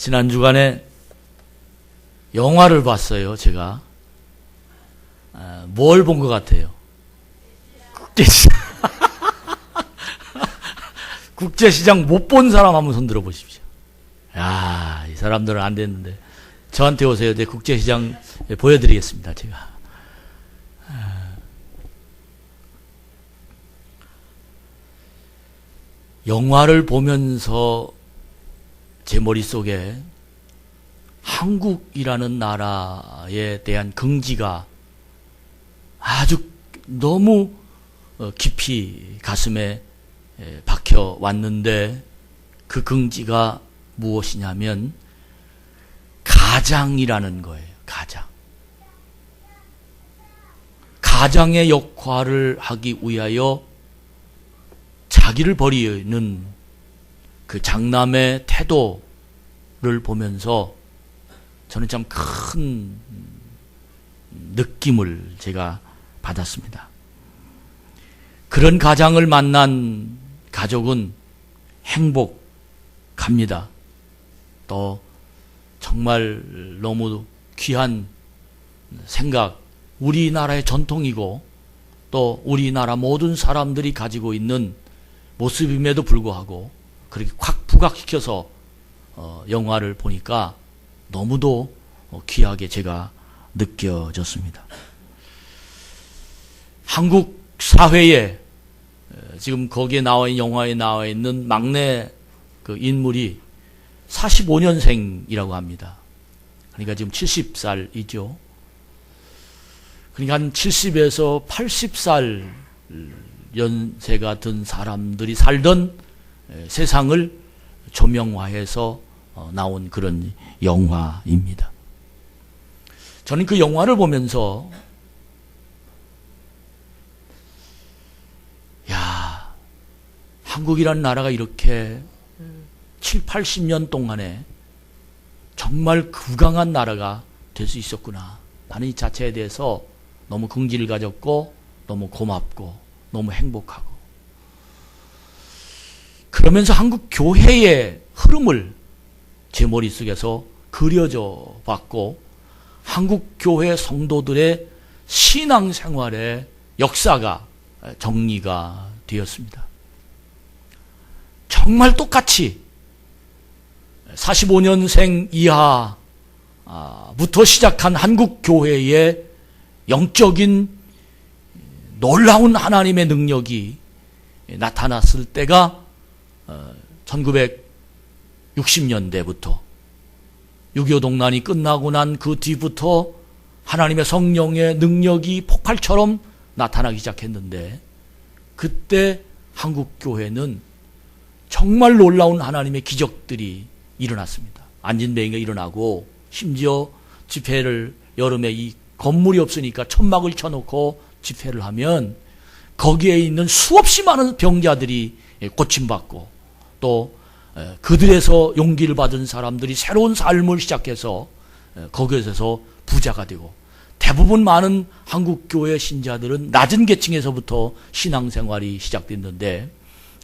지난 주간에 영화를 봤어요. 제가 뭘 본 것 같아요? 국제시장. 국제시장 못 본 사람 한번 손 들어 보십시오. 야, 이 사람들은 안 됐는데 저한테 오세요. 내 국제시장 보여드리겠습니다. 제가 영화를 보면서 제 머릿속에 한국이라는 나라에 대한 긍지가 아주 너무 깊이 가슴에 박혀 왔는데, 그 긍지가 무엇이냐면 가장이라는 거예요. 가장의 역할을 하기 위하여 자기를 버리는 그 장남의 태도를 보면서 저는 참 큰 느낌을 제가 받았습니다. 그런 가장을 만난 가족은 행복합니다. 또 정말 너무 귀한 생각, 우리나라의 전통이고 또 우리나라 모든 사람들이 가지고 있는 모습임에도 불구하고 그렇게 확 부각시켜서 영화를 보니까 너무도 귀하게 제가 느껴졌습니다. 한국 사회에 지금 거기에 영화에 나와 있는 막내 그 인물이 45년생이라고 합니다. 그러니까 지금 70살이죠. 그러니까 한 70에서 80살 연세가 든 사람들이 살던 세상을 조명화해서 나온 그런 영화입니다. 저는 그 영화를 보면서 한국이라는 나라가 이렇게 7, 80년 동안에 정말 극강한 나라가 될 수 있었구나 하는 이 자체에 대해서 너무 긍지를 가졌고 너무 고맙고 너무 행복하고, 그러면서 한국 교회의 흐름을 제 머릿속에서 그려져 봤고, 한국 교회 성도들의 신앙생활의 역사가 정리가 되었습니다. 정말 똑같이 45년생 이하부터 시작한 한국 교회의 영적인 놀라운 하나님의 능력이 나타났을 때가 1960년대부터 6.25 동란이 끝나고 난 그 뒤부터 하나님의 성령의 능력이 폭발처럼 나타나기 시작했는데, 그때 한국 교회는 정말 놀라운 하나님의 기적들이 일어났습니다. 안진뱅이가 일어나고, 심지어 집회를 여름에 이 건물이 없으니까 천막을 쳐놓고 집회를 하면 거기에 있는 수없이 많은 병자들이 고침받고, 또 그들에서 용기를 받은 사람들이 새로운 삶을 시작해서 거기에서 부자가 되고, 대부분 많은 한국 교회 신자들은 낮은 계층에서부터 신앙생활이 시작됐는데,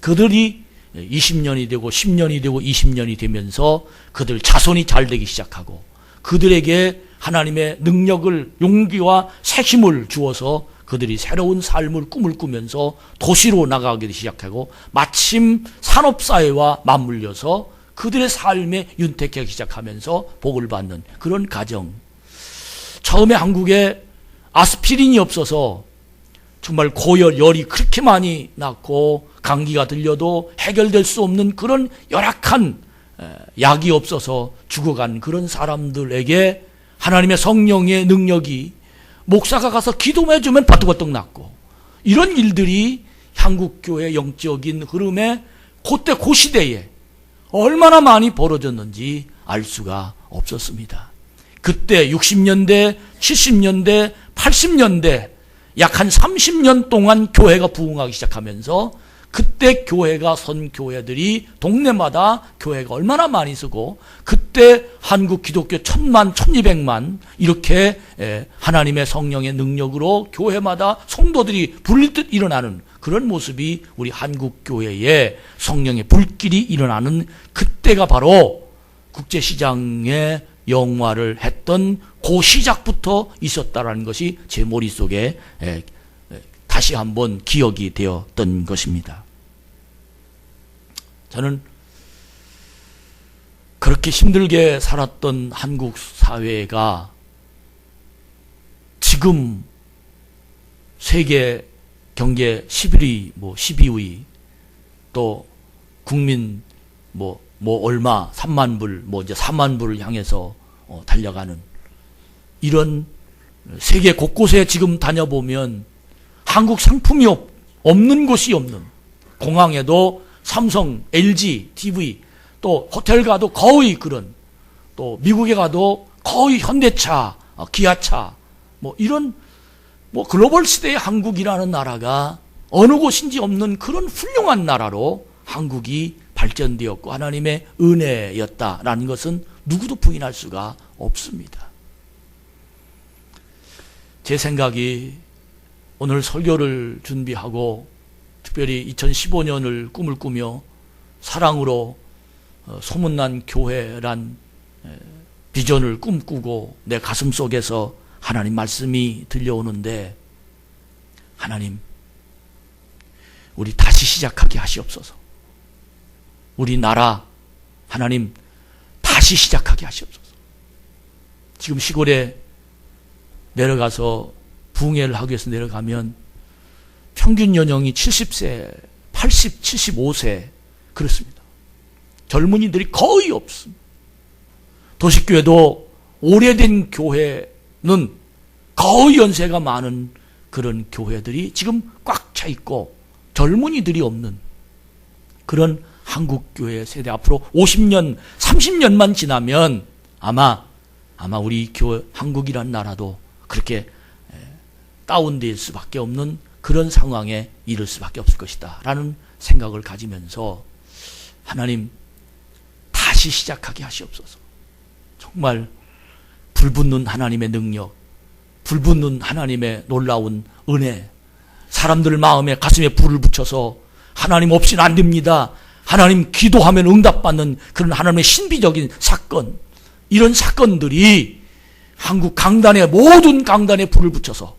그들이 20년이 되고 10년이 되고 20년이 되면서 그들 자손이 잘 되기 시작하고, 그들에게 하나님의 능력을, 용기와 새 힘을 주어서 그들이 새로운 삶을 꿈을 꾸면서 도시로 나가기 시작하고, 마침 산업사회와 맞물려서 그들의 삶에 윤택하기 시작하면서 복을 받는 그런 가정. 처음에 한국에 아스피린이 없어서 정말 고열, 열이 그렇게 많이 났고 감기가 들려도 해결될 수 없는 그런 열악한 약이 없어서 죽어간 그런 사람들에게 하나님의 성령의 능력이 목사가 가서 기도해 주면 바떡바떡 낫고, 이런 일들이 한국교회 영적인 흐름에 그때 그 시대에 얼마나 많이 벌어졌는지 알 수가 없었습니다. 그때 60년대, 70년대, 80년대 약 한 30년 동안 교회가 부흥하기 시작하면서, 그때 교회가 선 교회들이 동네마다 교회가 얼마나 많이 쓰고, 그때 한국 기독교 1000만, 1200만 이렇게 하나님의 성령의 능력으로 교회마다 성도들이 불릴 듯 일어나는 그런 모습이 우리 한국 교회에 성령의 불길이 일어나는 그때가 바로 국제시장의 영화를 했던 그 시작부터 있었다라는 것이 제 머릿속에 다시 한번 기억이 되었던 것입니다. 저는 그렇게 힘들게 살았던 한국 사회가 지금 세계 경제 11위, 12위, 또 국민 얼마 3만 불, 이제 4만 불을 향해서 달려가는 이런 세계 곳곳에 지금 다녀보면 한국 상품이 없는 곳이 없는, 공항에도 삼성, LG, TV, 또 호텔 가도 거의 그런, 또 미국에 가도 거의 현대차, 기아차, 이런 글로벌 시대의 한국이라는 나라가 어느 곳인지 없는 그런 훌륭한 나라로 한국이 발전되었고 하나님의 은혜였다라는 것은 누구도 부인할 수가 없습니다. 제 생각이 오늘 설교를 준비하고 특별히 2015년을 꿈을 꾸며 사랑으로 소문난 교회란 비전을 꿈꾸고 내 가슴 속에서 하나님 말씀이 들려오는데, 하나님, 우리 다시 시작하게 하시옵소서. 우리 나라, 하나님, 다시 시작하게 하시옵소서. 지금 시골에 내려가서 부흥회를 하기 위해서 내려가면 평균 연령이 70세, 80, 75세 그렇습니다. 젊은이들이 거의 없습니다. 도시교회도 오래된 교회는 거의 연세가 많은 그런 교회들이 지금 꽉 차 있고 젊은이들이 없는 그런 한국교회 세대, 앞으로 50년, 30년만 지나면 아마 우리 교회, 한국이라는 나라도 그렇게 다운될 수밖에 없는 그런 상황에 이를 수밖에 없을 것이다 라는 생각을 가지면서, 하나님 다시 시작하게 하시옵소서. 정말 불붙는 하나님의 능력, 불붙는 하나님의 놀라운 은혜, 사람들 마음에 가슴에 불을 붙여서 하나님 없이는 안 됩니다, 하나님 기도하면 응답받는 그런 하나님의 신비적인 사건, 이런 사건들이 한국 강단에, 모든 강단에 불을 붙여서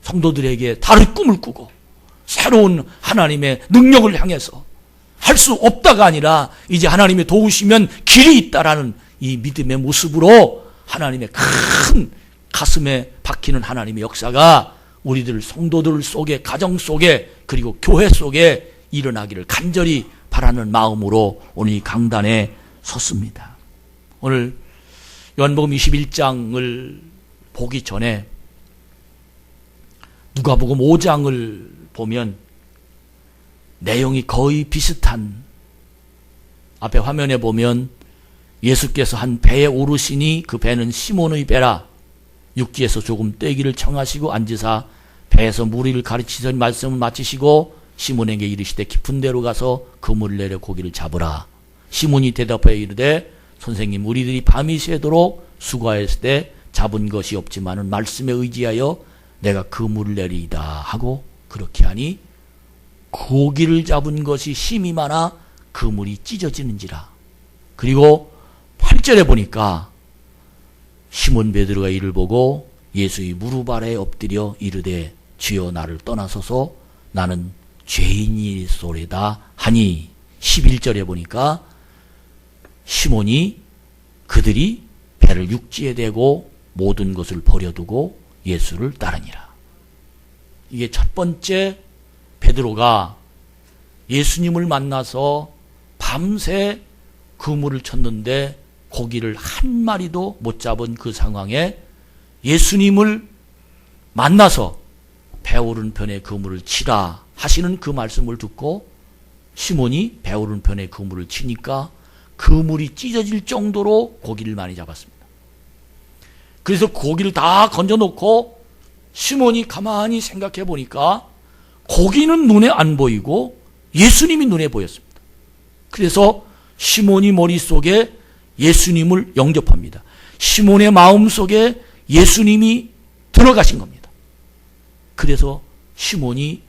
성도들에게 다른 꿈을 꾸고 새로운 하나님의 능력을 향해서 할 수 없다가 아니라 이제 하나님이 도우시면 길이 있다라는 이 믿음의 모습으로 하나님의 큰 가슴에 박히는 하나님의 역사가 우리들 성도들 속에, 가정 속에, 그리고 교회 속에 일어나기를 간절히 바라는 마음으로 오늘 이 강단에 섰습니다. 오늘 요한복음 21장을 보기 전에 누가복음 5장을 보면 내용이 거의 비슷한, 앞에 화면에 보면 예수께서 한 배에 오르시니 그 배는 시몬의 배라. 육지에서 조금 떼기를 청하시고 앉으사 배에서 무리를 가르치던 말씀을 마치시고 시몬에게 이르시되 깊은 데로 가서 그물을 내려 고기를 잡으라. 시몬이 대답하여 이르되 선생님, 우리들이 밤이 새도록 수고하였을 때 잡은 것이 없지만은 말씀에 의지하여 내가 그물을 내리이다 하고 그렇게 하니 고기를 잡은 것이 심이 많아 그물이 찢어지는지라. 그리고 8절에 보니까 시몬 베드로가 이를 보고 예수의 무릎 아래에 엎드려 이르되 주여 나를 떠나소서 나는 죄인이소이다 하니, 11절에 보니까 시몬이 그들이 배를 육지에 대고 모든 것을 버려두고 예수를 따르니라. 이게 첫 번째, 베드로가 예수님을 만나서 밤새 그물을 쳤는데 고기를 한 마리도 못 잡은 그 상황에 예수님을 만나서 배 오른편에 그물을 치라 하시는 그 말씀을 듣고 시몬이 배 오른편에 그물을 치니까 그물이 찢어질 정도로 고기를 많이 잡았습니다. 그래서 고기를 다 건져놓고 시몬이 가만히 생각해 보니까 고기는 눈에 안 보이고 예수님이 눈에 보였습니다. 그래서 시몬이 머릿속에 예수님을 영접합니다. 시몬의 마음속에 예수님이 들어가신 겁니다. 그래서 시몬이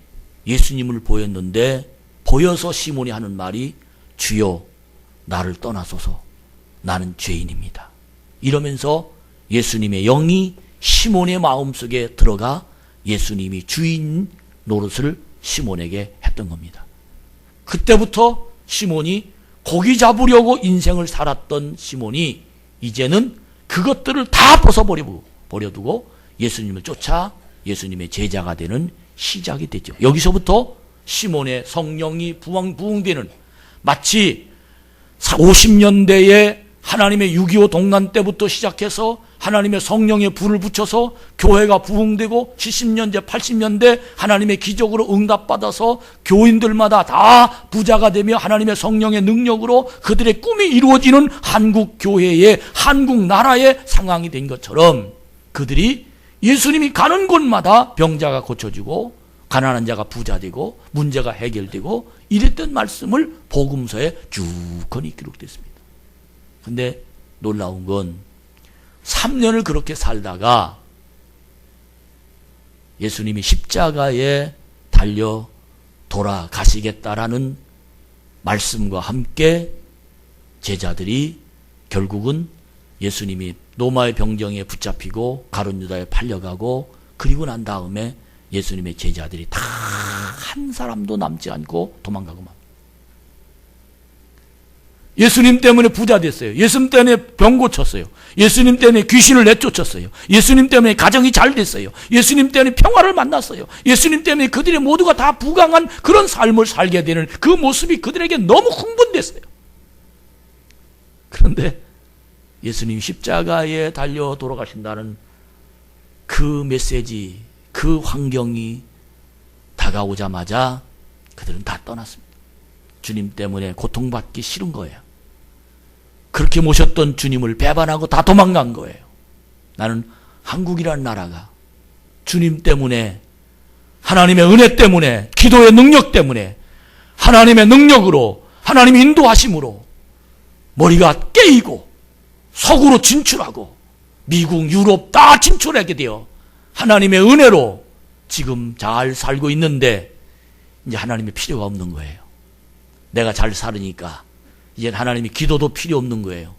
예수님을 보였는데, 보여서 시몬이 하는 말이 주여 나를 떠나소서 나는 죄인입니다. 이러면서 예수님의 영이 시몬의 마음속에 들어가 예수님이 주인 노릇을 시몬에게 했던 겁니다. 그때부터 시몬이 고기 잡으려고 인생을 살았던 시몬이 이제는 그것들을 다 벗어버려두고 예수님을 쫓아 예수님의 제자가 되는 시작이 됐죠. 여기서부터 시몬의 성령이 부흥되는, 마치 50년대에 하나님의 6.25 동란 때부터 시작해서 하나님의 성령의 불을 붙여서 교회가 부흥되고 70년대 80년대 하나님의 기적으로 응답받아서 교인들마다 다 부자가 되며 하나님의 성령의 능력으로 그들의 꿈이 이루어지는 한국 교회의, 한국 나라의 상황이 된 것처럼 그들이 예수님이 가는 곳마다 병자가 고쳐지고 가난한 자가 부자 되고 문제가 해결되고 이랬던 말씀을 복음서에 쭉 기록됐습니다. 근데 놀라운 건 3년을 그렇게 살다가 예수님이 십자가에 달려 돌아가시겠다라는 말씀과 함께 제자들이 결국은 예수님이 로마의 병정에 붙잡히고 가룟 유다에 팔려가고, 그리고 난 다음에 예수님의 제자들이 다 한 사람도 남지 않고 도망가고 만. 예수님 때문에 부자 됐어요. 예수님 때문에 병 고쳤어요. 예수님 때문에 귀신을 내쫓았어요. 예수님 때문에 가정이 잘 됐어요. 예수님 때문에 평화를 만났어요. 예수님 때문에 그들이 모두가 다 부강한 그런 삶을 살게 되는 그 모습이 그들에게 너무 흥분됐어요. 그런데 예수님 십자가에 달려 돌아가신다는 그 메시지, 그 환경이 다가오자마자 그들은 다 떠났습니다. 주님 때문에 고통받기 싫은 거예요. 그렇게 모셨던 주님을 배반하고 다 도망간 거예요. 나는 한국이라는 나라가 주님 때문에, 하나님의 은혜 때문에, 기도의 능력 때문에, 하나님의 능력으로, 하나님의 인도하심으로 머리가 깨이고 서구로 진출하고 미국, 유럽 다 진출하게 되어 하나님의 은혜로 지금 잘 살고 있는데 이제 하나님의 필요가 없는 거예요. 내가 잘 살으니까 이제 하나님이 기도도 필요 없는 거예요.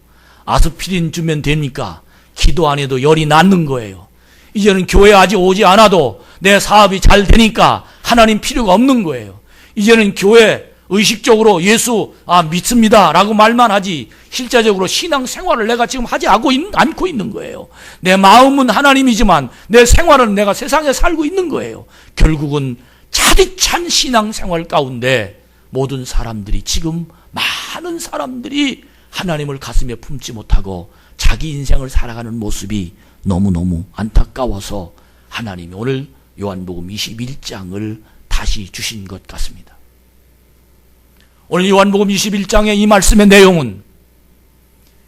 아스피린 주면 됩니까? 기도 안 해도 열이 낫는 거예요. 이제는 교회 아직 오지 않아도 내 사업이 잘 되니까 하나님 필요가 없는 거예요. 이제는 교회 의식적으로 예수 믿습니다 라고 말만 하지 실제적으로 신앙생활을 내가 지금 하지 않고 있는 거예요. 내 마음은 하나님이지만 내 생활은 내가 세상에 살고 있는 거예요. 결국은 차디찬 신앙생활 가운데 모든 사람들이, 지금 많은 사람들이 하나님을 가슴에 품지 못하고 자기 인생을 살아가는 모습이 너무너무 안타까워서 하나님이 오늘 요한복음 21장을 다시 주신 것 같습니다. 오늘 요한복음 21장의 이 말씀의 내용은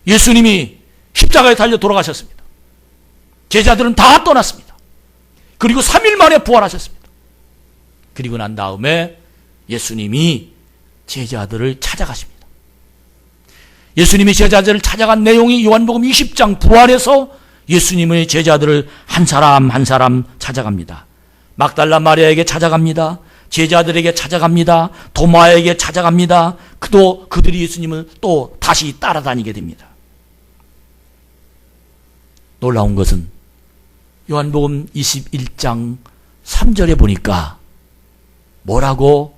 예수님이 십자가에 달려 돌아가셨습니다. 제자들은 다 떠났습니다. 그리고 3일 만에 부활하셨습니다. 그리고 난 다음에 예수님이 제자들을 찾아가십니다. 예수님이 제자들을 찾아간 내용이 요한복음 20장 부활에서 예수님의 제자들을 한 사람 한 사람 찾아갑니다. 막달라 마리아에게 찾아갑니다. 제자들에게 찾아갑니다. 도마에게 찾아갑니다. 그들이 예수님을 또 다시 따라다니게 됩니다. 놀라운 것은 요한복음 21장 3절에 보니까 뭐라고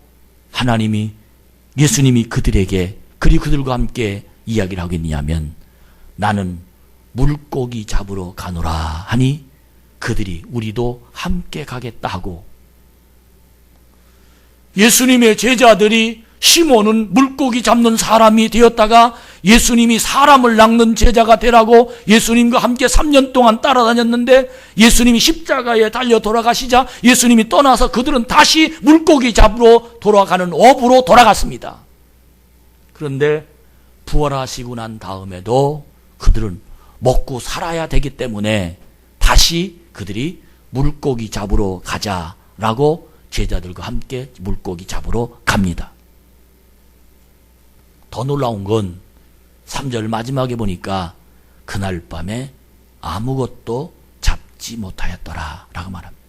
예수님이 그들에게, 그리고 그들과 함께 이야기를 하고 있냐면, 나는 물고기 잡으러 가노라 하니 그들이 우리도 함께 가겠다 하고, 예수님의 제자들이, 시몬은 물고기 잡는 사람이 되었다가 예수님이 사람을 낚는 제자가 되라고 예수님과 함께 3년 동안 따라다녔는데, 예수님이 십자가에 달려 돌아가시자 예수님이 떠나서 그들은 다시 물고기 잡으러 돌아가는 업으로 돌아갔습니다. 그런데 부활하시고 난 다음에도 그들은 먹고 살아야 되기 때문에 다시 그들이 물고기 잡으러 가자라고 제자들과 함께 물고기 잡으러 갑니다. 더 놀라운 건 3절 마지막에 보니까 그날 밤에 아무것도 잡지 못하였더라 라고 말합니다.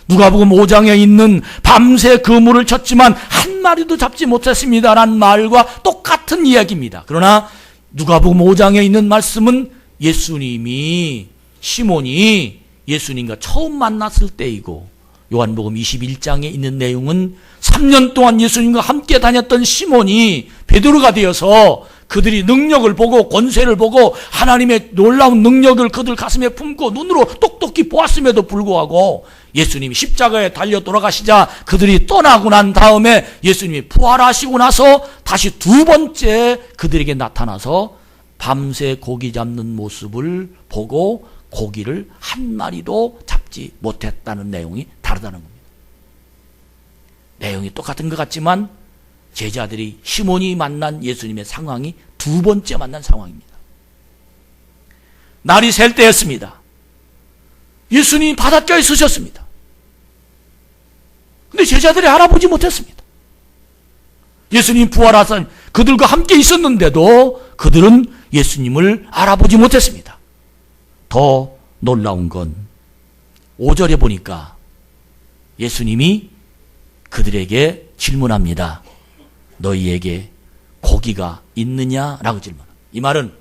누가복음 5장에 있는 밤새 그물을 쳤지만 한 마리도 잡지 못했습니다 라는 말과 똑같은 이야기입니다. 그러나 누가복음 5장에 있는 말씀은 예수님이, 시몬이 예수님과 처음 만났을 때이고, 요한복음 21장에 있는 내용은 3년 동안 예수님과 함께 다녔던 시몬이 베드로가 되어서 그들이 능력을 보고 권세를 보고 하나님의 놀라운 능력을 그들 가슴에 품고 눈으로 똑똑히 보았음에도 불구하고 예수님이 십자가에 달려 돌아가시자 그들이 떠나고 난 다음에 예수님이 부활하시고 나서 다시 두 번째 그들에게 나타나서 밤새 고기 잡는 모습을 보고 고기를 한 마리도 잡지 못했다는 내용이 다르다는 겁니다. 내용이 똑같은 것 같지만 제자들이 시몬이 만난 예수님의 상황이 두 번째 만난 상황입니다. 날이 셀 때였습니다. 예수님이 바닷가에 서셨습니다. 근데 제자들이 알아보지 못했습니다. 예수님이 부활하신 그들과 함께 있었는데도 그들은 예수님을 알아보지 못했습니다. 더 놀라운 건 5절에 보니까 예수님이 그들에게 질문합니다. 너희에게 고기가 있느냐라고 질문합니다. 이 말은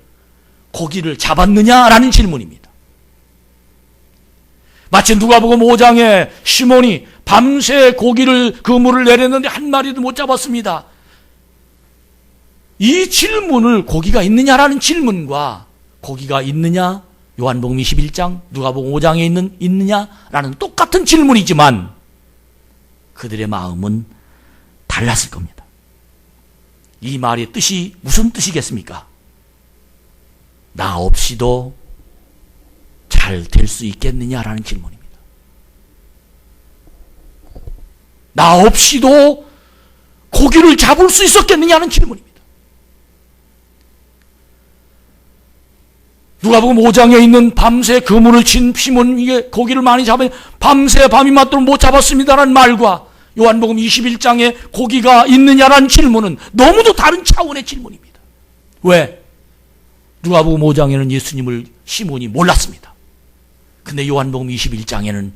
고기를 잡았느냐라는 질문입니다. 마치 누가복음 5장에 시몬이 밤새 그물을 내렸는데 한 마리도 못 잡았습니다. 이 질문을 고기가 있느냐라는 질문과 고기가 있느냐, 요한복음 21장, 누가복음 5장에 있느냐라는 똑같은 질문이지만 그들의 마음은 달랐을 겁니다. 이 말의 뜻이 무슨 뜻이겠습니까? 나 없이도 잘 될 수 있겠느냐라는 질문입니다. 나 없이도 고기를 잡을 수 있었겠느냐는 질문입니다. 누가복음 5장에 있는 밤새 그물을 친 시몬이 고기를 많이 잡아 밤새 밤이 맞도록 못 잡았습니다라는 말과 요한복음 21장에 고기가 있느냐라는 질문은 너무도 다른 차원의 질문입니다. 왜? 누가복음 5장에는 예수님을 시몬이 몰랐습니다. 근데 요한복음 21장에는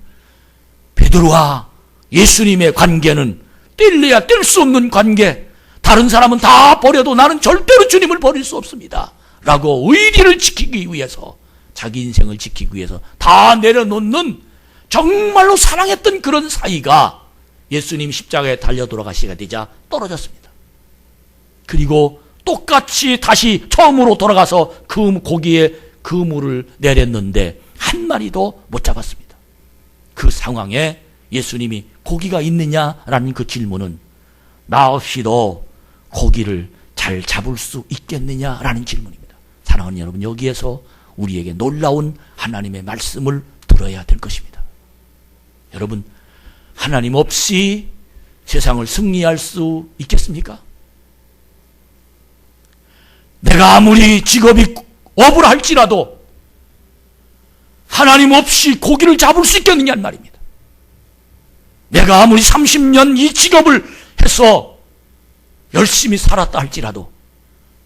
베드로와 예수님의 관계는 뗄래야 뗄 수 없는 관계, 다른 사람은 다 버려도 나는 절대로 주님을 버릴 수 없습니다 라고 의리를 지키기 위해서, 자기 인생을 지키기 위해서 다 내려놓는 정말로 사랑했던 그런 사이가 예수님 십자가에 달려 돌아가시게 되자 떨어졌습니다. 그리고 똑같이 다시 처음으로 돌아가서 그 고기에 그물을 내렸는데 한 마리도 못 잡았습니다. 그 상황에 예수님이 고기가 있느냐라는 그 질문은 나 없이도 고기를 잘 잡을 수 있겠느냐라는 질문입니다. 사랑하는 여러분, 여기에서 우리에게 놀라운 하나님의 말씀을 들어야 될 것입니다. 여러분, 하나님 없이 세상을 승리할 수 있겠습니까? 내가 아무리 직업이 업을 할지라도 하나님 없이 고기를 잡을 수 있겠느냐는 말입니다. 내가 아무리 30년 이 직업을 해서 열심히 살았다 할지라도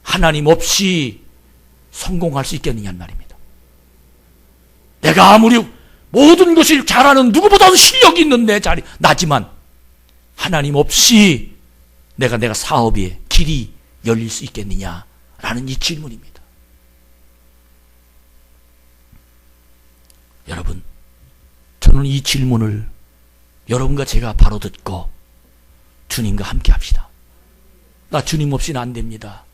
하나님 없이 성공할 수 있겠느냐는 말입니다. 내가 아무리 모든 것을 잘하는 누구보다도 실력이 있는 나지만 하나님 없이 내가 사업의 길이 열릴 수 있겠느냐라는 이 질문입니다. 여러분, 저는 이 질문을 여러분과 제가 바로 듣고 주님과 함께 합시다. 나 주님 없이는 안 됩니다.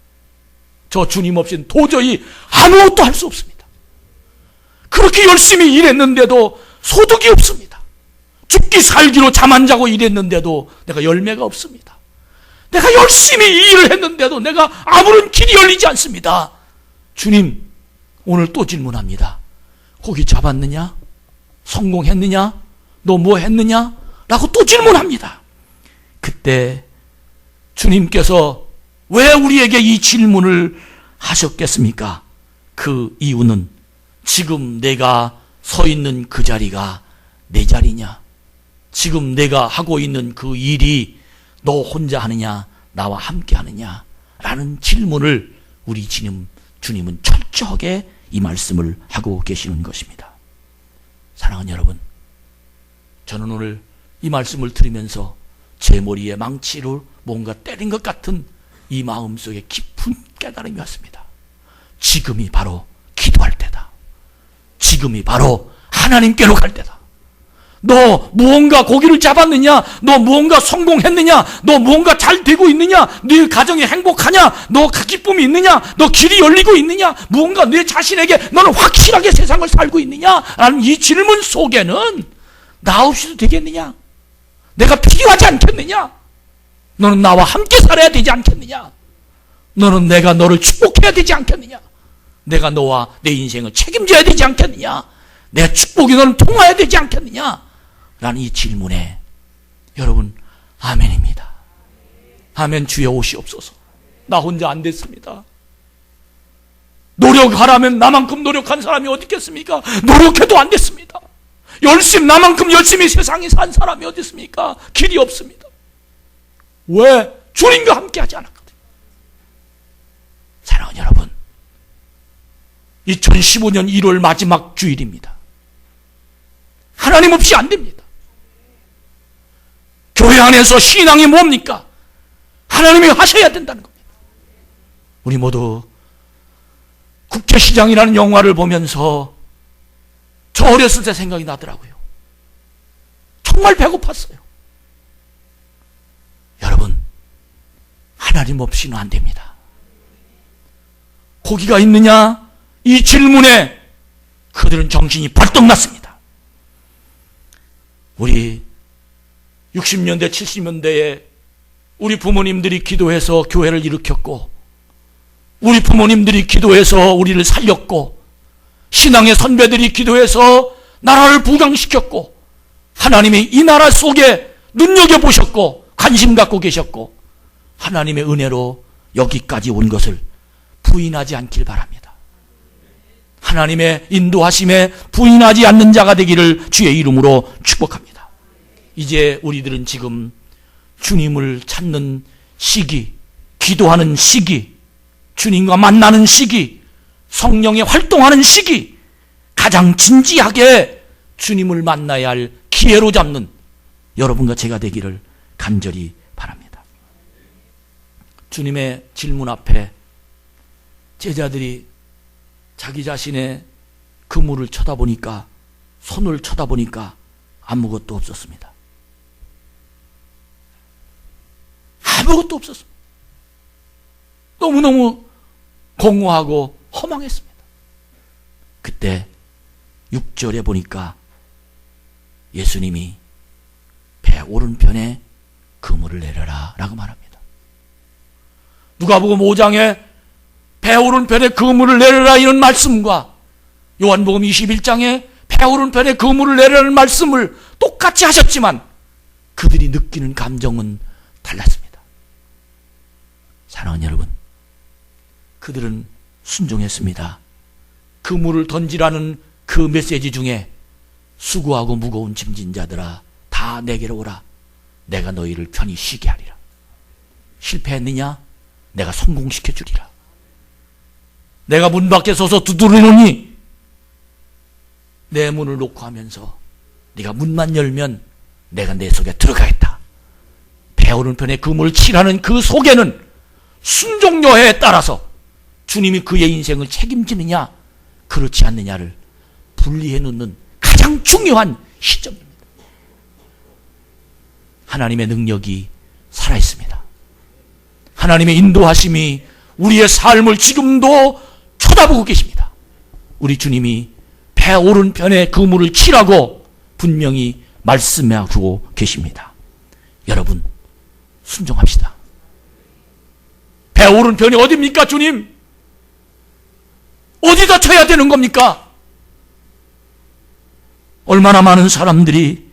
저 주님 없이는 도저히 아무것도 할 수 없습니다. 그렇게 열심히 일했는데도 소득이 없습니다. 죽기 살기로 잠 안 자고 일했는데도 내가 열매가 없습니다. 내가 열심히 일을 했는데도 내가 아무런 길이 열리지 않습니다. 주님, 오늘 또 질문합니다. 고기 잡았느냐? 성공했느냐? 너 뭐 했느냐? 라고 또 질문합니다. 그때 주님께서 왜 우리에게 이 질문을 하셨겠습니까? 그 이유는 지금 내가 서 있는 그 자리가 내 자리냐? 지금 내가 하고 있는 그 일이 너 혼자 하느냐? 나와 함께 하느냐? 라는 질문을 우리 주님은 철저하게 이 말씀을 하고 계시는 것입니다. 사랑하는 여러분, 저는 오늘 이 말씀을 들으면서 제 머리에 망치로 뭔가 때린 것 같은 이 마음속에 깊은 깨달음이 왔습니다. 지금이 바로 기도할 때다. 지금이 바로 하나님께로 갈 때다. 너 무언가 고기를 잡았느냐? 너 무언가 성공했느냐? 너 무언가 잘 되고 있느냐? 네 가정이 행복하냐? 너 기쁨이 있느냐? 너 길이 열리고 있느냐? 무언가 내 자신에게 너는 확실하게 세상을 살고 있느냐? 라는 이 질문 속에는 나 없이도 되겠느냐? 내가 필요하지 않겠느냐? 너는 나와 함께 살아야 되지 않겠느냐? 너는 내가 너를 축복해야 되지 않겠느냐? 내가 너와 내 인생을 책임져야 되지 않겠느냐? 내 축복이 너는 통하여야 되지 않겠느냐? 라는 이 질문에 여러분 아멘입니다. 아멘. 주여 오시옵소서. 나 혼자 안 됐습니다. 노력하라면 나만큼 노력한 사람이 어디 있겠습니까? 노력해도 안 됐습니다. 나만큼 열심히 세상에 산 사람이 어디 있습니까? 길이 없습니다. 왜? 주님과 함께 하지 않았거든요. 사랑하는 여러분, 2015년 1월 마지막 주일입니다. 하나님 없이 안 됩니다. 교회 안에서 신앙이 뭡니까? 하나님이 하셔야 된다는 겁니다. 우리 모두 국제시장이라는 영화를 보면서 저 어렸을 때 생각이 나더라고요. 정말 배고팠어요. 여러분, 하나님 없이는 안 됩니다. 고기가 있느냐? 이 질문에 그들은 정신이 벌떡 났습니다. 우리 60년대, 70년대에 우리 부모님들이 기도해서 교회를 일으켰고, 우리 부모님들이 기도해서 우리를 살렸고, 신앙의 선배들이 기도해서 나라를 부강시켰고, 하나님이 이 나라 속에 눈여겨보셨고 관심 갖고 계셨고, 하나님의 은혜로 여기까지 온 것을 부인하지 않길 바랍니다. 하나님의 인도하심에 부인하지 않는 자가 되기를 주의 이름으로 축복합니다. 이제 우리들은 지금 주님을 찾는 시기, 기도하는 시기, 주님과 만나는 시기, 성령의 활동하는 시기, 가장 진지하게 주님을 만나야 할 기회로 잡는 여러분과 제가 되기를 간절히 바랍니다. 주님의 질문 앞에 제자들이 자기 자신의 그물을 쳐다보니까, 손을 쳐다보니까 아무것도 없었습니다. 아무것도 없었습니다. 너무너무 공허하고 허망했습니다. 그때 6절에 보니까 예수님이 배 오른편에 그물을 내려라 라고 말합니다. 누가복음 5장에 배 오른편에 그물을 내려라 이런 말씀과 요한복음 21장에 배 오른편에 그물을 내려라는 말씀을 똑같이 하셨지만 그들이 느끼는 감정은 달랐습니다. 사랑하는 여러분, 그들은 순종했습니다. 그물을 던지라는 그 메시지 중에 수고하고 무거운 짐진 자들아 다 내게로 오라. 내가 너희를 편히 쉬게 하리라. 실패했느냐? 내가 성공시켜 주리라. 내가 문 밖에 서서 두드리노니 내 문을 놓고 하면서 네가 문만 열면 내가 내 속에 들어가겠다. 배 오른편에 그물을 치라는 그 속에는 순종여에 따라서 주님이 그의 인생을 책임지느냐 그렇지 않느냐를 분리해 놓는 가장 중요한 시점입니다. 하나님의 능력이 살아있습니다. 하나님의 인도하심이 우리의 삶을 지금도 쳐다보고 계십니다. 우리 주님이 배 오른편에 그물을 치라고 분명히 말씀하고 계십니다. 여러분, 순종합시다. 배 오른편이 어디입니까, 주님? 어디다 쳐야 되는 겁니까? 얼마나 많은 사람들이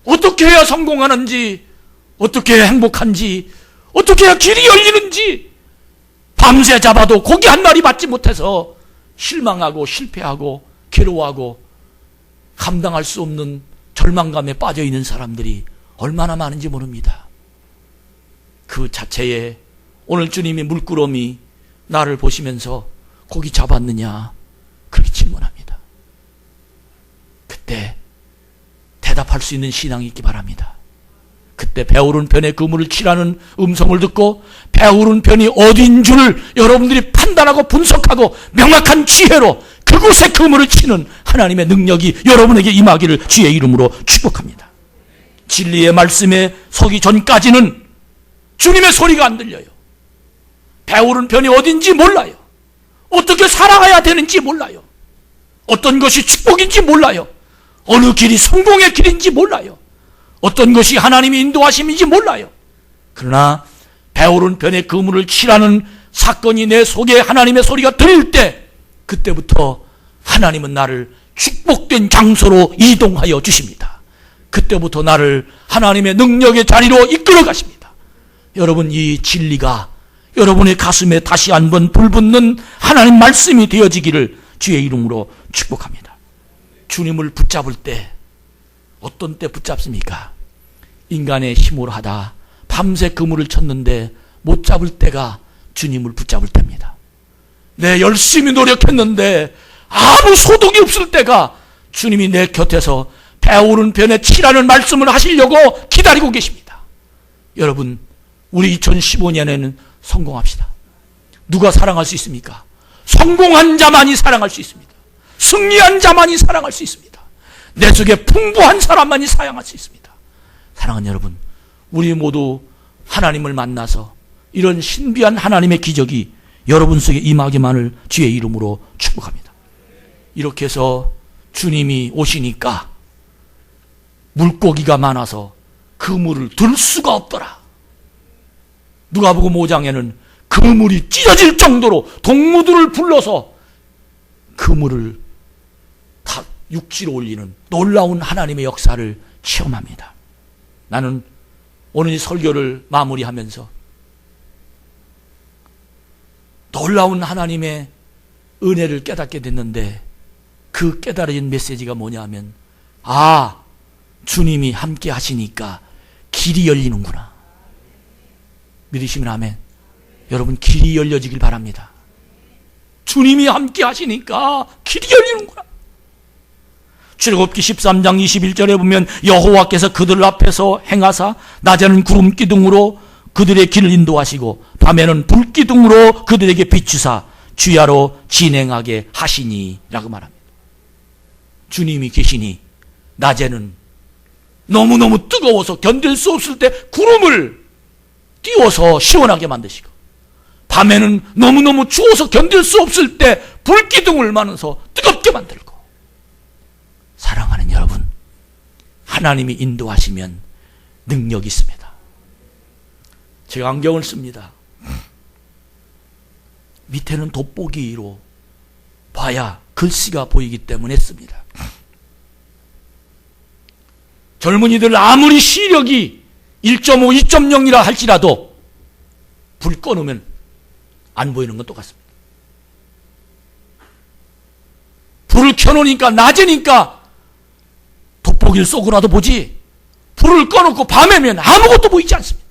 어떻게 해야 성공하는지, 어떻게 해야 행복한지, 어떻게 해야 길이 열리는지 밤새 잡아도 고기 한 마리 받지 못해서 실망하고 실패하고 괴로워하고 감당할 수 없는 절망감에 빠져 있는 사람들이 얼마나 많은지 모릅니다. 그 자체에 오늘 주님이 물끄러미 나를 보시면서 고기 잡았느냐 그렇게 질문합니다. 그때 대답할 수 있는 신앙이 있기 바랍니다. 그때 배오른 편에 그물을 치라는 음성을 듣고 배오른 편이 어딘 줄 여러분들이 판단하고 분석하고 명확한 지혜로 그곳에 그물을 치는 하나님의 능력이 여러분에게 임하기를 주의 이름으로 축복합니다. 진리의 말씀에 서기 전까지는 주님의 소리가 안 들려요. 배오른 편이 어딘지 몰라요. 어떻게 살아가야 되는지 몰라요. 어떤 것이 축복인지 몰라요. 어느 길이 성공의 길인지 몰라요. 어떤 것이 하나님의 인도하심인지 몰라요. 그러나 배오른 편에 그물을 치라는 사건이 내 속에 하나님의 소리가 들릴 때 그때부터 하나님은 나를 축복된 장소로 이동하여 주십니다. 그때부터 나를 하나님의 능력의 자리로 이끌어 가십니다. 여러분, 이 진리가 여러분의 가슴에 다시 한번 불붙는 하나님 말씀이 되어지기를 주의 이름으로 축복합니다. 주님을 붙잡을 때 어떤 때 붙잡습니까? 인간의 힘으로 하다 밤새 그물을 쳤는데 못 잡을 때가 주님을 붙잡을 때입니다. 내 열심히 노력했는데 아무 소득이 없을 때가 주님이 내 곁에서 배오른 편에 치라는 말씀을 하시려고 기다리고 계십니다. 여러분, 우리 2015년에는 성공합시다. 누가 사랑할 수 있습니까? 성공한 자만이 사랑할 수 있습니다. 승리한 자만이 사랑할 수 있습니다. 내 속에 풍부한 사람만이 사랑할 수 있습니다. 사랑하는 여러분, 우리 모두 하나님을 만나서 이런 신비한 하나님의 기적이 여러분 속에 임하기만을 주의 이름으로 축복합니다. 이렇게 해서 주님이 오시니까 물고기가 많아서 그물을 들 수가 없더라. 누가복음 5장에는 그물이 찢어질 정도로 동무들을 불러서 그물을 다 육지로 올리는 놀라운 하나님의 역사를 체험합니다. 나는 오늘 이 설교를 마무리하면서 놀라운 하나님의 은혜를 깨닫게 됐는데 그 깨달아진 메시지가 뭐냐면, 아, 주님이 함께 하시니까 길이 열리는구나. 믿으시면 아멘. 여러분, 길이 열려지길 바랍니다. 주님이 함께 하시니까 길이 열리는구나. 출애굽기 13장 21절에 보면 여호와께서 그들 앞에서 행하사 낮에는 구름 기둥으로 그들의 길을 인도하시고 밤에는 불 기둥으로 그들에게 비추사 주야로 진행하게 하시니 라고 말합니다. 주님이 계시니 낮에는 너무너무 뜨거워서 견딜 수 없을 때 구름을 띄워서 시원하게 만드시고, 밤에는 너무너무 추워서 견딜 수 없을 때 불기둥을 만들어서 뜨겁게 만들고. 사랑하는 여러분, 하나님이 인도하시면 능력이 있습니다. 제가 안경을 씁니다. 밑에는 돋보기로 봐야 글씨가 보이기 때문에 씁니다. 젊은이들 아무리 시력이 1.5, 2.0이라 할지라도 불 꺼놓으면 안 보이는 건 똑같습니다. 불을 켜놓으니까 낮이니까 돋보기를 쏘고라도 보지, 불을 꺼놓고 밤에면 아무것도 보이지 않습니다.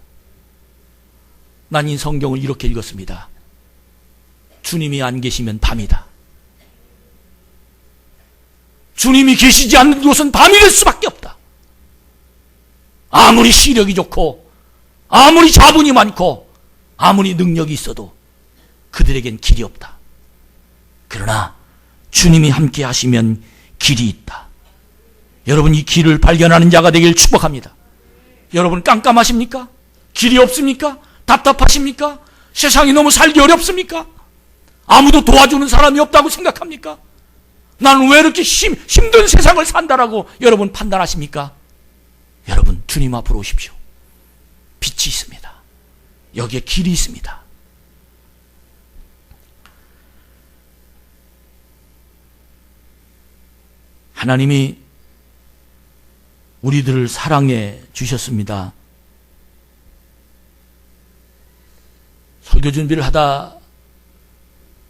난 이 성경을 이렇게 읽었습니다. 주님이 안 계시면 밤이다. 주님이 계시지 않는 곳은 밤이 될 수밖에 없다. 아무리 시력이 좋고 아무리 자본이 많고 아무리 능력이 있어도 그들에겐 길이 없다. 그러나 주님이 함께 하시면 길이 있다. 여러분, 이 길을 발견하는 자가 되길 축복합니다. 여러분, 깜깜하십니까? 길이 없습니까? 답답하십니까? 세상이 너무 살기 어렵습니까? 아무도 도와주는 사람이 없다고 생각합니까? 나는 왜 이렇게 힘든 세상을 산다라고 여러분 판단하십니까? 여러분, 주님 앞으로 오십시오. 빛이 있습니다. 여기에 길이 있습니다. 하나님이 우리들을 사랑해 주셨습니다. 설교 준비를 하다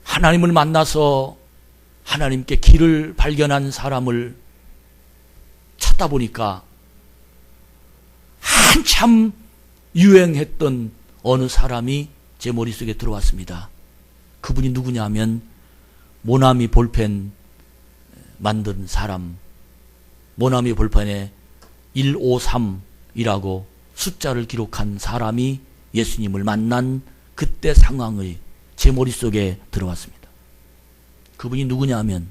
하나님을 만나서 하나님께 길을 발견한 사람을 찾다 보니까 한참 유행했던 어느 사람이 제 머릿속에 들어왔습니다. 그분이 누구냐면 모나미 볼펜 만든 사람, 모나미 볼펜에 153이라고 숫자를 기록한 사람이 예수님을 만난 그때 상황의 제 머릿속에 들어왔습니다. 그분이 누구냐 하면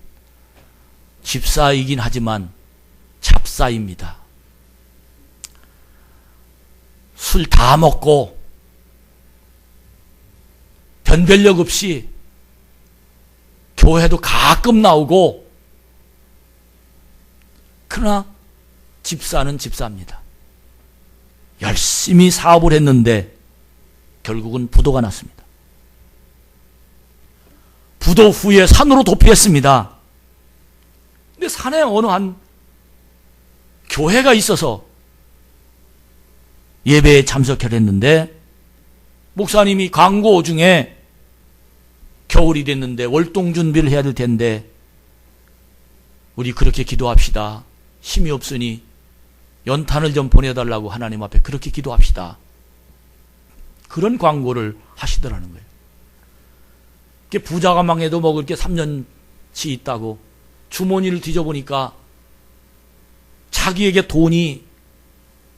집사이긴 하지만 잡사입니다. 술 다 먹고 변별력 없이 교회도 가끔 나오고, 그러나 집사는 집사입니다. 열심히 사업을 했는데 결국은 부도가 났습니다. 부도 후에 산으로 도피했습니다. 근데 산에 어느 한 교회가 있어서 예배에 참석했는데, 목사님이 광고 중에 겨울이 됐는데 월동 준비를 해야 될 텐데 우리 그렇게 기도합시다. 힘이 없으니 연탄을 좀 보내달라고 하나님 앞에 그렇게 기도합시다. 그런 광고를 하시더라는 거예요. 부자가 망해도 먹을 게 3년치 있다고 주머니를 뒤져보니까 자기에게 돈이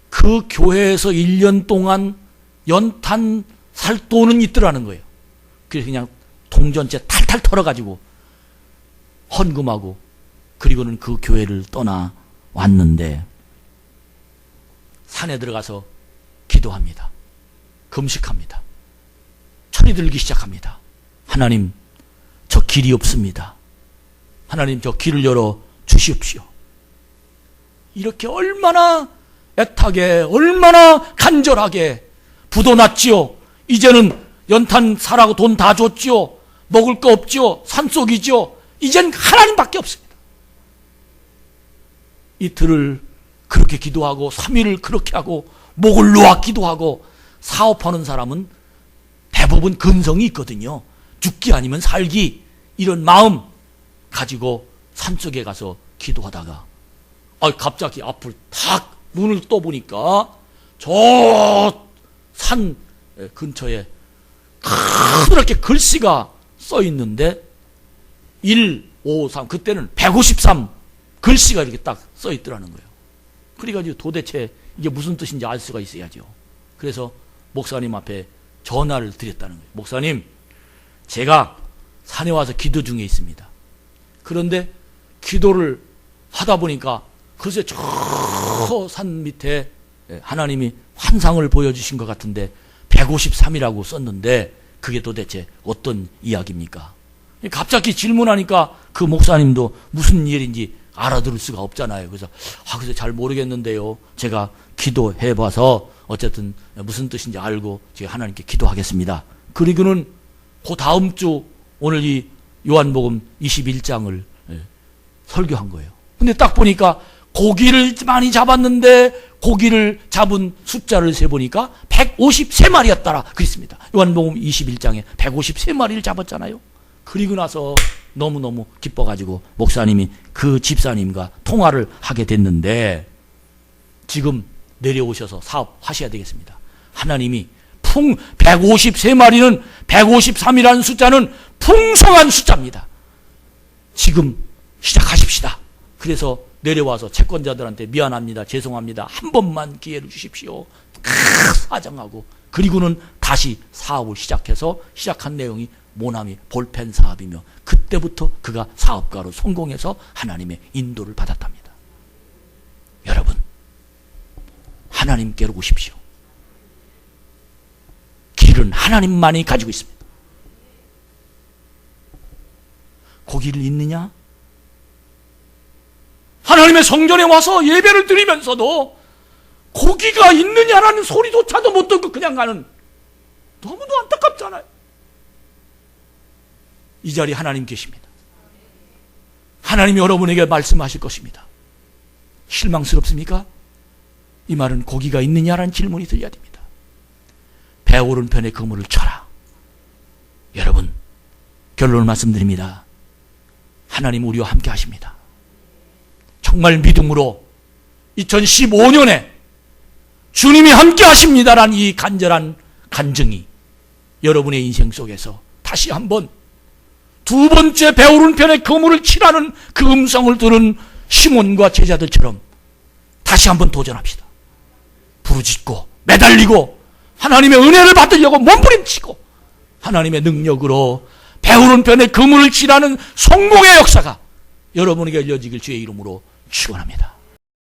그 교회에서 1년 동안 연탄 살 돈은 있더라는 거예요. 그래서 그냥 동전째 탈탈 털어가지고 헌금하고, 그리고는 그 교회를 떠나 왔는데 산에 들어가서 기도합니다. 금식합니다. 철이 들기 시작합니다. 하나님, 저 길이 없습니다. 하나님, 저 길을 열어 주십시오. 이렇게 얼마나 애타게, 얼마나 간절하게 부도 났지요. 이제는 연탄 사라고 돈 다 줬지요. 먹을 거 없지요. 산속이지요. 이젠 하나님밖에 없습니다. 이틀을 그렇게 기도하고 3일을 그렇게 하고 목을 놓아 기도하고, 사업하는 사람은 대부분 근성이 있거든요. 죽기 아니면 살기, 이런 마음 가지고 산속에 가서 기도하다가 갑자기 앞을 탁 눈을 떠보니까 저 산 근처에 그렇게 글씨가 써 있는데 153, 그때는 153 글씨가 이렇게 딱 써 있더라는 거예요. 그래가지고 도대체 이게 무슨 뜻인지 알 수가 있어야죠. 그래서 목사님 앞에 전화를 드렸다는 거예요. 목사님, 제가 산에 와서 기도 중에 있습니다. 그런데 기도를 하다 보니까 글쎄 저 산 밑에 하나님이 환상을 보여주신 것 같은데 153이라고 썼는데 그게 도대체 어떤 이야기입니까? 갑자기 질문하니까 그 목사님도 무슨 일인지 알아들을 수가 없잖아요. 그래서 잘 모르겠는데요. 제가 기도해봐서 어쨌든 무슨 뜻인지 알고 제가 하나님께 기도하겠습니다. 그리고는 그 다음 주 오늘 이 요한복음 21장을 설교한 거예요. 근데 딱 보니까 고기를 많이 잡았는데 고기를 잡은 숫자를 세보니까 153마리였더라 그랬습니다. 요한복음 21장에 153마리를 잡았잖아요. 그리고 나서 너무너무 기뻐가지고 목사님이 그 집사님과 통화를 하게 됐는데, 지금 내려오셔서 사업하셔야 되겠습니다. 하나님이 153마리는 153이라는 숫자는 풍성한 숫자입니다. 지금 시작하십시다. 그래서 내려와서 채권자들한테 미안합니다, 죄송합니다, 한 번만 기회를 주십시오 사정하고, 그리고는 다시 사업을 시작해서 시작한 내용이 모나미 볼펜 사업이며, 그때부터 그가 사업가로 성공해서 하나님의 인도를 받았답니다. 여러분, 하나님께로 오십시오. 길은 하나님만이 가지고 있습니다. 고기를 잇느냐? 하나님의 성전에 와서 예배를 드리면서도 고기가 있느냐라는 소리조차도 못 듣고 그냥 가는, 너무도 안타깝잖아요. 이 자리에 하나님 계십니다. 하나님이 여러분에게 말씀하실 것입니다. 실망스럽습니까? 이 말은 고기가 있느냐라는 질문이 들려야 됩니다. 배 오른편에 그물을 쳐라. 여러분, 결론을 말씀드립니다. 하나님 우리와 함께 하십니다. 정말 믿음으로 2015년에 주님이 함께 하십니다라는 이 간절한 간증이 여러분의 인생 속에서 다시 한번 두 번째 배 오른편에 그물을 치라는 그 음성을 들은 시몬과 제자들처럼 다시 한번 도전합시다. 부르짖고 매달리고 하나님의 은혜를 받으려고 몸부림치고 하나님의 능력으로 배우는 편에 그물을 치라는 성공의 역사가 여러분에게 열려지길 주의 이름으로 축원합니다.